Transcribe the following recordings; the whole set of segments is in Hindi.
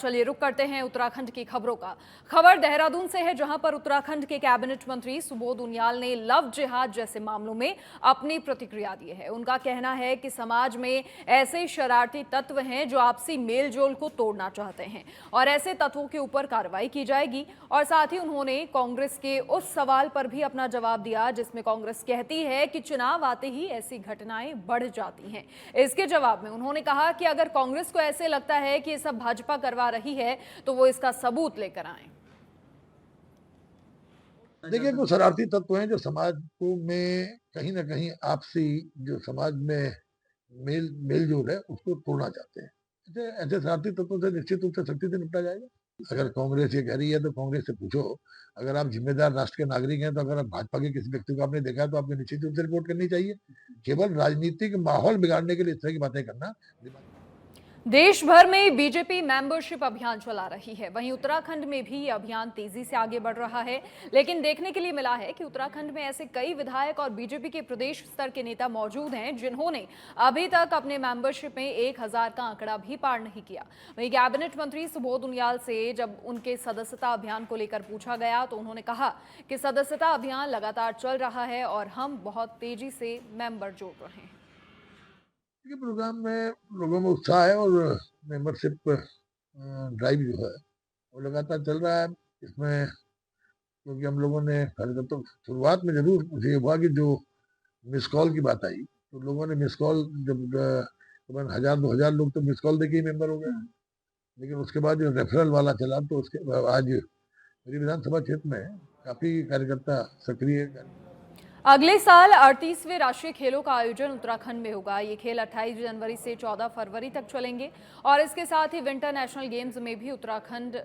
चलिए रुक करते हैं उत्तराखंड की खबरों का। खबर देहरादून से है, जहां पर उत्तराखंड के कैबिनेट मंत्री सुबोध उनियाल ने लव जिहाद जैसे मामलों में अपनी प्रतिक्रिया दी है। उनका कहना है कि समाज में ऐसे शरारती तत्व हैं जो आपसी मेलजोल को तोड़ना चाहते हैं और ऐसे तत्वों के ऊपर कार्रवाई की जाएगी। और साथ ही उन्होंने कांग्रेस के उस सवाल पर भी अपना जवाब दिया जिसमें कांग्रेस कहती है कि चुनाव आते ही ऐसी घटनाएं बढ़ जाती हैं। इसके जवाब में उन्होंने कहा कि अगर कांग्रेस को ऐसे लगता है कि ये सब भाजपा करवा रही है तो वो इसका सबूत लेकर आए। देखिए, कुछ शरारती तत्व हैं जो समाज को में कहीं ना कहीं आपसी जो समाज में मेल जोल है उसको तोड़ना चाहते हैं। ऐसे शरारती तत्वों से निश्चित रूप से सख्ती से निपटा जाएगा। अगर कांग्रेस ये कह रही है तो कांग्रेस से पूछो। अगर आप जिम्मेदार राष्ट्र के नागरिक हैं तो अगर आप भाजपा के किसी व्यक्ति को आपने देखा है तो आपको निश्चित रूप से रिपोर्ट करनी चाहिए। केवल राजनीतिक माहौल बिगाड़ने के लिए इस तरह की बातें करना। देश भर में बीजेपी मेंबरशिप अभियान चला रही है, वहीं उत्तराखंड में भी यह अभियान तेजी से आगे बढ़ रहा है। लेकिन देखने के लिए मिला है कि उत्तराखंड में ऐसे कई विधायक और बीजेपी के प्रदेश स्तर के नेता मौजूद हैं जिन्होंने अभी तक अपने मेंबरशिप में 1000 का आंकड़ा भी पार नहीं किया। वहीं कैबिनेट मंत्री सुबोध उनियाल से जब उनके सदस्यता अभियान को लेकर पूछा गया तो उन्होंने कहा कि सदस्यता अभियान लगातार चल रहा है और हम बहुत तेजी से मेंबर जोड़ रहे हैं। ये प्रोग्राम में लोगों में उत्साह है और मेंबरशिप ड्राइव जो है वो लगातार चल रहा है। इसमें क्योंकि हम लोगों ने तो शुरुआत में जरूर मुझे हुआ कि जो मिस कॉल की बात आई तो लोगों ने मिस कॉल जब तकरीबन 1000-2000 लोग तो मिस कॉल देके ही मेंबर हो गए। लेकिन उसके बाद जो रेफरल वाला चला तो उसके आज मेरी विधानसभा क्षेत्र में काफी कार्यकर्ता सक्रिय। अगले साल 38वें राष्ट्रीय खेलों का आयोजन उत्तराखंड में होगा। ये खेल 28 जनवरी से 14 फरवरी तक चलेंगे और इसके साथ ही विंटर नेशनल गेम्स में भी उत्तराखंड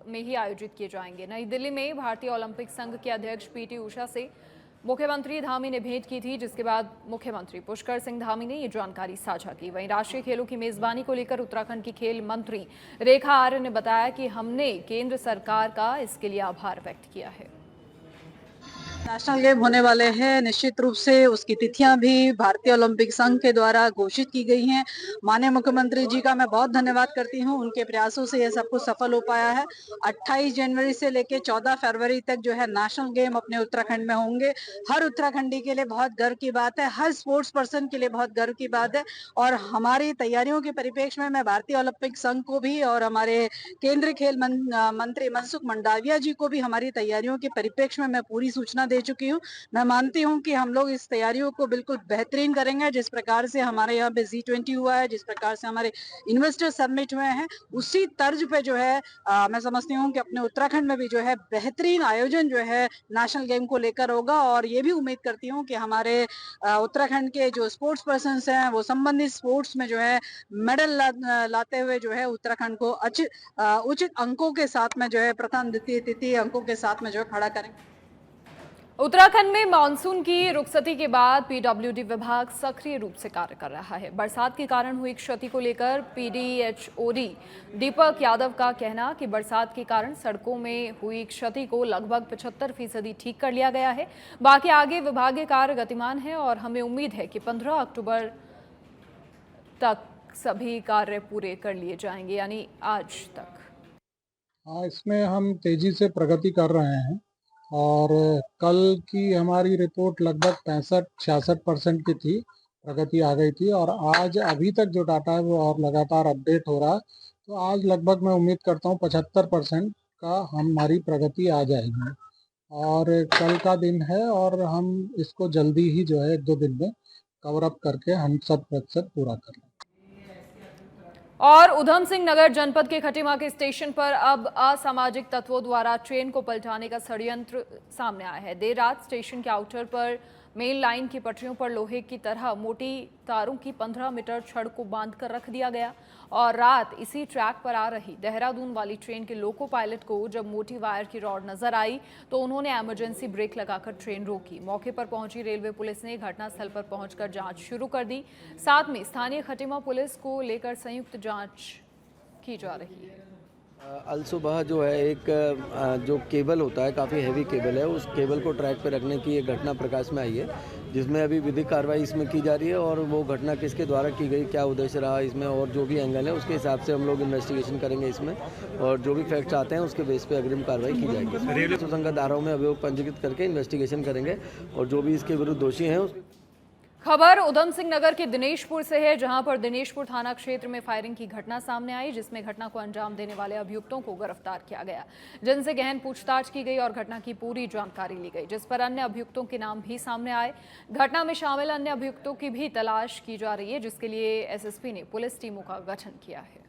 में ही आयोजित किए जाएंगे। नई दिल्ली में भारतीय ओलंपिक संघ के अध्यक्ष पीटी उषा से मुख्यमंत्री धामी ने भेंट की थी, जिसके बाद मुख्यमंत्री पुष्कर सिंह धामी ने ये जानकारी साझा की। वहीं राष्ट्रीय खेलों की मेजबानी को लेकर उत्तराखंड की खेल मंत्री रेखा आर्य ने बताया कि हमने केंद्र सरकार का इसके लिए आभार व्यक्त किया है। नेशनल गेम होने वाले हैं, निश्चित रूप से उसकी तिथियां भी भारतीय ओलंपिक संघ के द्वारा घोषित की गई हैं। माननीय मुख्यमंत्री जी का मैं बहुत धन्यवाद करती हूं, उनके प्रयासों से यह सब कुछ सफल हो पाया है। 28 जनवरी से लेकर 14 फरवरी तक जो है नेशनल गेम अपने उत्तराखंड में होंगे। हर उत्तराखंडी के लिए बहुत गर्व की बात है, हर स्पोर्ट्स पर्सन के लिए बहुत गर्व की बात है। और हमारी तैयारियों के परिप्रेक्ष्य में मैं भारतीय ओलंपिक संघ को भी और हमारे केंद्रीय खेल मंत्री मनसुख मंडाविया जी को भी हमारी तैयारियों के परिप्रेक्ष्य में मैं पूरी सूचना दे चुकी हूँ। मैं मानती हूँ कि हम लोग इस तैयारियों को बिल्कुल बेहतरीन करेंगे। जिस प्रकार से हमारे यहाँ पे G20 हुआ है, जिस प्रकार से हमारे इन्वेस्टर समिट हुए हैं, उसी तर्ज पे जो है मैं समझती हूँ कि अपने उत्तराखंड में भी जो है बेहतरीन आयोजन जो है नेशनल गेम को लेकर होगा। और ये भी उम्मीद करती हूँ कि हमारे उत्तराखंड के जो स्पोर्ट्स पर्सन हैं वो संबंधित स्पोर्ट्स में जो है मेडल लाते हुए जो है उत्तराखंड को उचित अंकों के साथ में जो है प्रथम द्वितीय तृतीय अंकों के साथ में जो है खड़ा करेंगे। उत्तराखंड में मानसून की रुखसती के बाद पीडब्ल्यूडी विभाग सक्रिय रूप से कार्य कर रहा है। बरसात के कारण हुई क्षति को लेकर पीडीएचओडी दीपक यादव का कहना कि बरसात के कारण सड़कों में हुई क्षति को लगभग 75% ठीक कर लिया गया है। बाकी आगे विभागीय कार्य गतिमान है और हमें उम्मीद है कि 15 अक्टूबर तक सभी कार्य पूरे कर लिए जाएंगे, यानी आज तक। हाँ, इसमें हम तेजी से प्रगति कर रहे हैं और कल की हमारी रिपोर्ट लगभग 65-66% की थी, प्रगति आ गई थी। और आज अभी तक जो डाटा है वो और लगातार अपडेट हो रहा है, तो आज लगभग मैं उम्मीद करता हूँ 75% का हमारी प्रगति आ जाएगी। और कल का दिन है और हम इसको जल्दी ही जो है 1-2 दिन में कवर अप करके हम 100% पूरा कर लेंगे। और उधम सिंह नगर जनपद के खटीमा के स्टेशन पर अब असामाजिक तत्वों द्वारा ट्रेन को पलटाने का षड्यंत्र सामने आया है। देर रात स्टेशन के आउटर पर मेन लाइन की पटरियों पर लोहे की तरह मोटी तारों की 15 मीटर छड़ को बांधकर रख दिया गया और रात इसी ट्रैक पर आ रही देहरादून वाली ट्रेन के लोको पायलट को जब मोटी वायर की रॉड नजर आई तो उन्होंने इमरजेंसी ब्रेक लगाकर ट्रेन रोकी। मौके पर पहुंची रेलवे पुलिस ने घटनास्थल पर पहुंचकर जांच शुरू कर दी। साथ में स्थानीय खटीमा पुलिस को लेकर संयुक्त जांच की जा रही है। अल सुबह जो है एक जो केबल होता है, काफ़ी हैवी केबल है, उस केबल को ट्रैक पे रखने की एक घटना प्रकाश में आई है, जिसमें अभी विधिक कार्रवाई इसमें की जा रही है और वो घटना किसके द्वारा की गई, क्या उद्देश्य रहा इसमें और जो भी एंगल है उसके हिसाब से हम लोग इन्वेस्टिगेशन करेंगे इसमें, और जो भी फैक्ट्स आते हैं उसके बेस पे अग्रिम कार्रवाई की जाएगी। सुसंगत धाराओं में अभियोग पंजीकृत करके इन्वेस्टिगेशन करेंगे और जो भी इसके विरुद्ध दोषी हैं खबर उधम सिंह नगर के दिनेशपुर से है, जहां पर दिनेशपुर थाना क्षेत्र में फायरिंग की घटना सामने आई, जिसमें घटना को अंजाम देने वाले अभियुक्तों को गिरफ्तार किया गया, जिनसे गहन पूछताछ की गई और घटना की पूरी जानकारी ली गई, जिस पर अन्य अभियुक्तों के नाम भी सामने आए। घटना में शामिल अन्य अभियुक्तों की भी तलाश की जा रही है, जिसके लिए एसएसपी ने पुलिस टीमों का गठन किया है।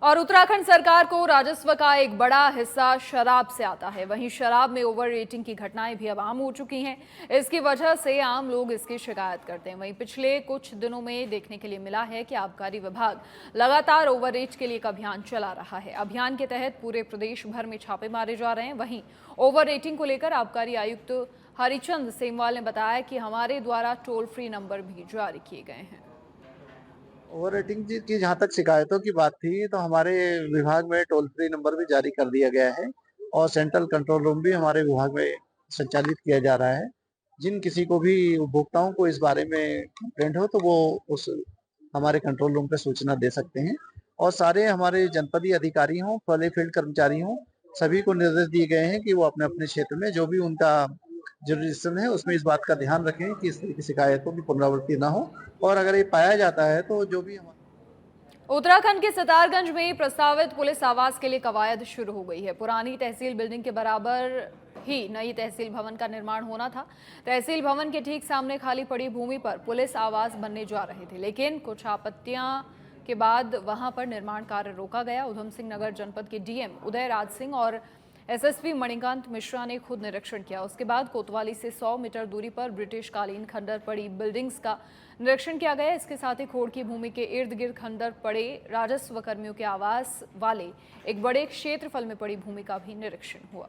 और उत्तराखंड सरकार को राजस्व का एक बड़ा हिस्सा शराब से आता है। वहीं शराब में ओवर रेटिंग की घटनाएं भी अब आम हो चुकी हैं। इसकी वजह से आम लोग इसकी शिकायत करते हैं। वहीं पिछले कुछ दिनों में देखने के लिए मिला है कि आबकारी विभाग लगातार ओवर रेट के लिए एक अभियान चला रहा है। अभियान के तहत पूरे प्रदेश भर में छापे मारे जा रहे हैं। वहीं ओवर रेटिंग को लेकर आबकारी आयुक्त हरिचंद सेमवाल ने बताया कि हमारे द्वारा टोल फ्री नंबर भी जारी किए गए हैं। ओवर रेटिंग की जहाँ तक शिकायतों की बात थी, तो हमारे विभाग में टोल फ्री नंबर भी जारी कर दिया गया है और सेंट्रल कंट्रोल रूम भी हमारे विभाग में संचालित किया जा रहा है। जिन किसी को भी उपभोक्ताओं को इस बारे में कंप्लेंट हो तो वो उस हमारे कंट्रोल रूम पे सूचना दे सकते हैं। और सारे हमारे जनपदीय अधिकारी हों, वाले फील्ड कर्मचारी हों, सभी को निर्देश दिए गए हैं कि वो अपने अपने क्षेत्र में जो भी उनका जुरिडिक्शन है उसमें इस बात का ध्यान रखें कि इस तरह की शिकायतों की पुनरावृत्ति ना हो, और अगर ये पाया जाता है तो जो भी उत्तराखंड के सितारगंज में प्रस्तावित पुलिस आवास के लिए कवायद शुरू हो गई है। पुरानी तहसील बिल्डिंग के बराबर ही नई तहसील भवन का निर्माण होना था। तहसील भवन के ठीक सामने खाली पड़ी भूमि पर पुलिस आवास बनने जा रहे थे, लेकिन कुछ आपत्तियां के बाद वहां पर निर्माण कार्य रोका गया। उधम सिंह नगर जनपद के डीएम उदय राज सिंह और एसएसपी मणिकांत मिश्रा ने खुद निरीक्षण किया। उसके बाद कोतवाली से 100 मीटर दूरी पर ब्रिटिश कालीन खंडर पड़ी बिल्डिंग्स का निरीक्षण किया गया। इसके साथ ही खोड़ की भूमि के इर्द गिर्द खंडर पड़े राजस्व कर्मियों के आवास वाले एक बड़े क्षेत्रफल में पड़ी भूमि का भी निरीक्षण हुआ।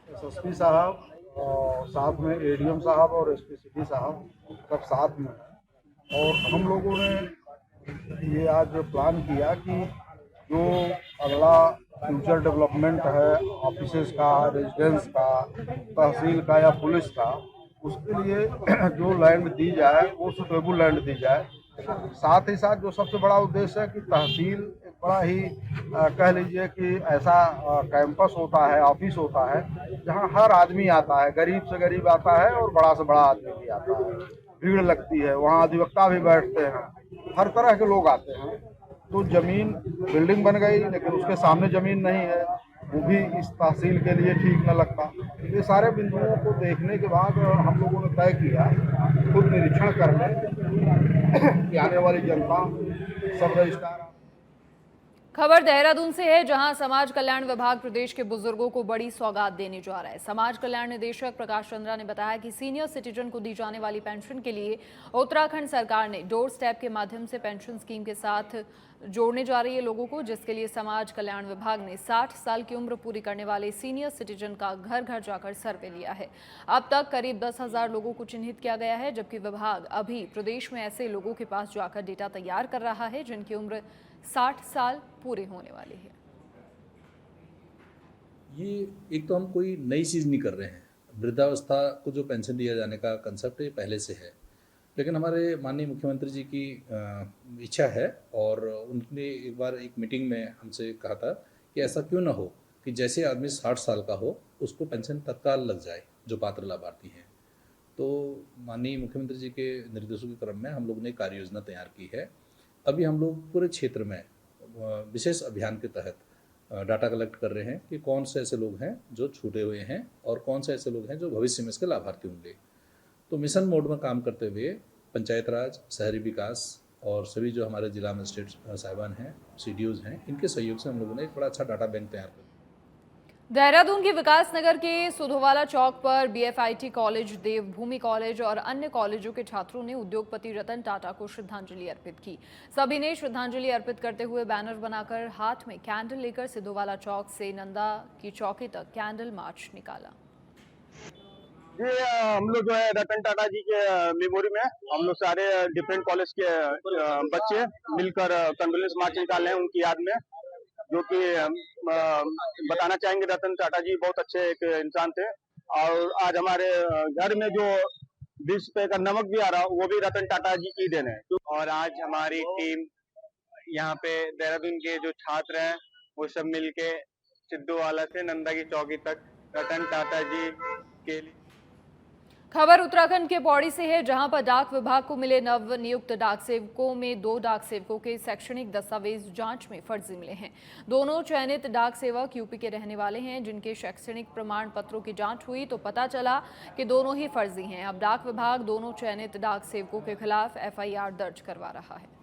एसएसपी साहब और साथ में एडीएम साहब और एसपी सिटी साहब सब साथ में, और हम लोगों ने ये आज प्लान किया कि जो अगला फ्यूचर डेवलपमेंट है ऑफिसेज का, रेजिडेंस का, तहसील का या पुलिस का, उसके लिए जो लैंड दी जाए वो सुटेबल लैंड दी जाए। साथ ही साथ जो सबसे बड़ा उद्देश्य है कि तहसील एक बड़ा ही कह लीजिए कि ऐसा कैंपस होता है, ऑफिस होता है जहां हर आदमी आता है, गरीब से गरीब आता है और बड़ा से बड़ा आदमी भी आता है। भीड़ लगती है, वहाँ अधिवक्ता भी बैठते हैं, हर तरह के लोग आते हैं। तो जमीन बिल्डिंग बन गई लेकिन उसके सामने जमीन नहीं है, वो भी इस तहसील के लिए ठीक न लगता। ये सारे बिंदुओं को देखने के बाद हम लोगों ने तय किया खुद निरीक्षण करने कि आने वाली जनता सब रजिस्ट्रार। खबर देहरादून से है, जहां समाज कल्याण विभाग प्रदेश के बुजुर्गों को बड़ी सौगात देने जा रहा है। समाज कल्याण निदेशक प्रकाश चंद्रा ने बताया कि सीनियर सिटीजन को दी जाने वाली पेंशन के लिए उत्तराखंड सरकार ने डोर स्टेप के माध्यम से पेंशन स्कीम के साथ जोड़ने जा रही है लोगों को, जिसके लिए समाज कल्याण विभाग ने 60 साल की उम्र पूरी करने वाले सीनियर सिटीजन का घर घर जाकर सर्वे लिया है। अब तक करीब 10,000 लोगों को चिन्हित किया गया है, जबकि विभाग अभी प्रदेश में ऐसे लोगों के पास जाकर डेटा तैयार कर रहा है जिनकी उम्र 60 साल पूरे होने वाली है। ये एक तो हम कोई नई चीज़ नहीं कर रहे हैं। वृद्धावस्था को जो पेंशन दिया जाने का कंसेप्ट है पहले से है, लेकिन हमारे माननीय मुख्यमंत्री जी की इच्छा है और उन्होंने एक बार एक मीटिंग में हमसे कहा था कि ऐसा क्यों ना हो कि जैसे आदमी 60 साल का हो उसको पेंशन तत्काल लग जाए जो पात्र लाभार्थी हैं। तो माननीय मुख्यमंत्री जी के निर्देशों के क्रम में हम लोग ने कार्य योजना तैयार की है। अभी हम लोग पूरे क्षेत्र में विशेष अभियान के तहत डाटा कलेक्ट कर रहे हैं कि कौन से ऐसे लोग हैं जो छूटे हुए हैं और कौन से ऐसे लोग हैं जो भविष्य में इसके लाभार्थी होंगे। तो मिशन मोड में काम करते हुए पंचायत राज, शहरी विकास और सभी जो हमारे जिला मजिस्ट्रेट साहिबान हैं, सीडीओज हैं, इनके सहयोग से हम लोगों ने एक बड़ा अच्छा डाटा बैंक तैयार किया। देहरादून के विकास नगर के सुधोवाला चौक पर बीएफआईटी कॉलेज, देवभूमि कॉलेज और अन्य कॉलेजों के छात्रों ने उद्योगपति रतन टाटा को श्रद्धांजलि अर्पित की। सभी ने श्रद्धांजलि अर्पित करते हुए बैनर बनाकर हाथ में कैंडल लेकर सिधोवाला चौक से नंदा की चौकी तक कैंडल मार्च निकाला। जी हम लोग जो है रतन टाटा जी के मेमोरी में हम लोग सारे डिफरेंट कॉलेज के बच्चे मिलकर कंडोलेंस मार्च निकाल रहे हैं उनकी याद में, जो कि बताना चाहेंगे रतन टाटा जी बहुत अच्छे एक इंसान थे। और आज हमारे घर में जो 20 रुपए का नमक भी आ रहा वो भी रतन टाटा जी की देन है। और आज हमारी टीम यहाँ पे देहरादून के जो छात्र हैं वो सब मिलके सिद्धूवाला से नंदा की चौकी तक रतन टाटा जी के लिए। खबर उत्तराखंड के पौड़ी से है, जहां पर डाक विभाग को मिले नव नियुक्त डाक सेवकों में 2 डाक सेवकों के शैक्षणिक दस्तावेज जांच में फर्जी मिले हैं। दोनों चयनित डाक सेवक यूपी के रहने वाले हैं, जिनके शैक्षणिक प्रमाण पत्रों की जांच हुई तो पता चला कि दोनों ही फर्जी हैं। अब डाक विभाग दोनों चयनित डाक सेवकों के खिलाफ FIR दर्ज करवा रहा है।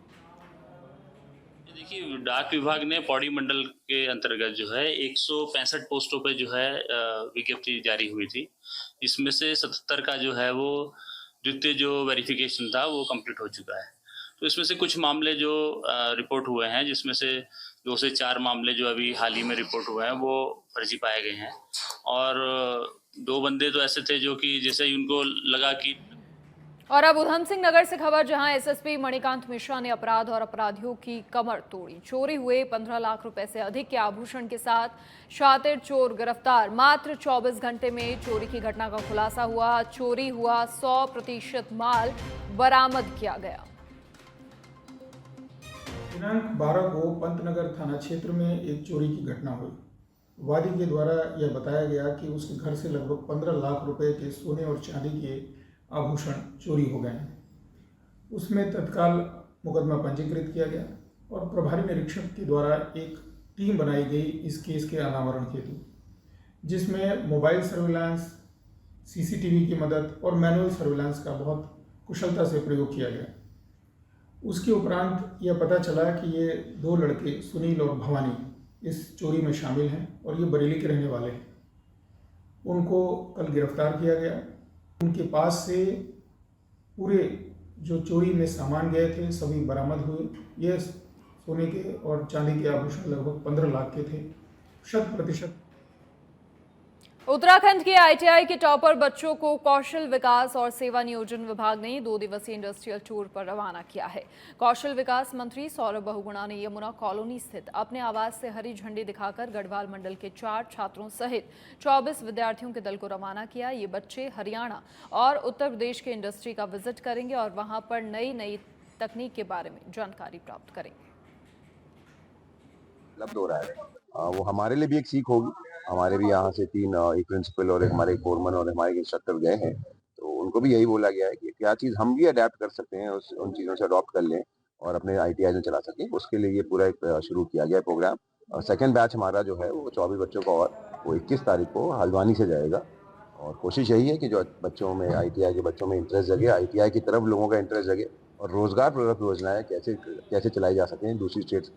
देखिए, डाक विभाग ने पौड़ी मंडल के अंतर्गत जो है 165 पोस्टों पे जो है विज्ञप्ति जारी हुई थी। इसमें से 77 का जो है वो द्वितीय जो वेरिफिकेशन था वो कंप्लीट हो चुका है। तो इसमें से कुछ मामले जो रिपोर्ट हुए हैं, जिसमें से 2 से 4 मामले जो अभी हाल ही में रिपोर्ट हुए हैं वो फर्जी पाए गए हैं। और 2 बंदे तो ऐसे थे जो कि जैसे उनको लगा कि। और अब उधम सिंह नगर से खबर, जहां SSP मणिकांत मिश्रा ने अपराध और अपराधियों की कमर तोड़ी। चोरी हुए 15 लाख रुपए से अधिक के आभूषण के साथ शातिर चोर गिरफ्तार। मात्र 24 घंटे में चोरी की घटना का खुलासा हुआ। चोरी हुआ 100% माल बरामद किया गया। दिनांक 12 को पंतनगर थाना क्षेत्र में एक चोरी की घटना हुई। वादी के द्वारा यह बताया गया कि उसके घर से लगभग 15 लाख रुपए के सोने और चांदी के आभूषण चोरी हो गए हैं। उसमें तत्काल मुकदमा पंजीकृत किया गया और प्रभारी निरीक्षक के द्वारा एक टीम बनाई गई इस केस के अनावरण हेतु, जिसमें मोबाइल सर्विलांस, CCTV की मदद और मैनुअल सर्विलांस का बहुत कुशलता से प्रयोग किया गया। उसके उपरांत यह पता चला कि ये 2 लड़के सुनील और भवानी इस चोरी में शामिल हैं और ये बरेली के रहने वाले हैं। उनको कल गिरफ्तार किया गया। उनके पास से पूरे जो चोरी में सामान गए थे सभी बरामद हुए। ये सोने के और चांदी के आभूषण लगभग 15 लाख के थे। 100%। उत्तराखंड के ITI के टॉपर बच्चों को कौशल विकास और सेवा नियोजन विभाग ने 2 दिवसीय इंडस्ट्रियल टूर पर रवाना किया है। कौशल विकास मंत्री सौरभ बहुगुणा ने यमुना कॉलोनी स्थित अपने आवास से हरी झंडी दिखाकर गढ़वाल मंडल के 4 छात्रों सहित 24 विद्यार्थियों के दल को रवाना किया। ये बच्चे हरियाणा और उत्तर प्रदेश के इंडस्ट्री का विजिट करेंगे और वहां पर नई तकनीक के बारे में जानकारी प्राप्त करेंगे। उपलब्ध हो रहा है वो हमारे लिए भी एक सीख होगी। हमारे भी यहाँ से 3 एक प्रिंसिपल और हमारे फोरमैन और हमारे इंस्ट्रक्टर गए हैं, तो उनको भी यही बोला गया है कि क्या चीज़ हम भी अडेप्ट कर सकते हैं, उन चीज़ों से अडॉप्ट कर लें और अपने ITI में चला सकें। उसके लिए ये पूरा एक शुरू किया गया प्रोग्राम। और सेकेंड बैच हमारा जो है वो 24 बच्चों का और वो 21 तारीख को हल्द्वानी से जाएगा। और कोशिश यही है कि जो बच्चों में ITI के बच्चों में इंटरेस्ट जगे, ITI की तरफ लोगों का इंटरेस्ट जगे और रोजगार प्रदत्त योजनाएं कैसे चलाई जा सकें दूसरी स्टेट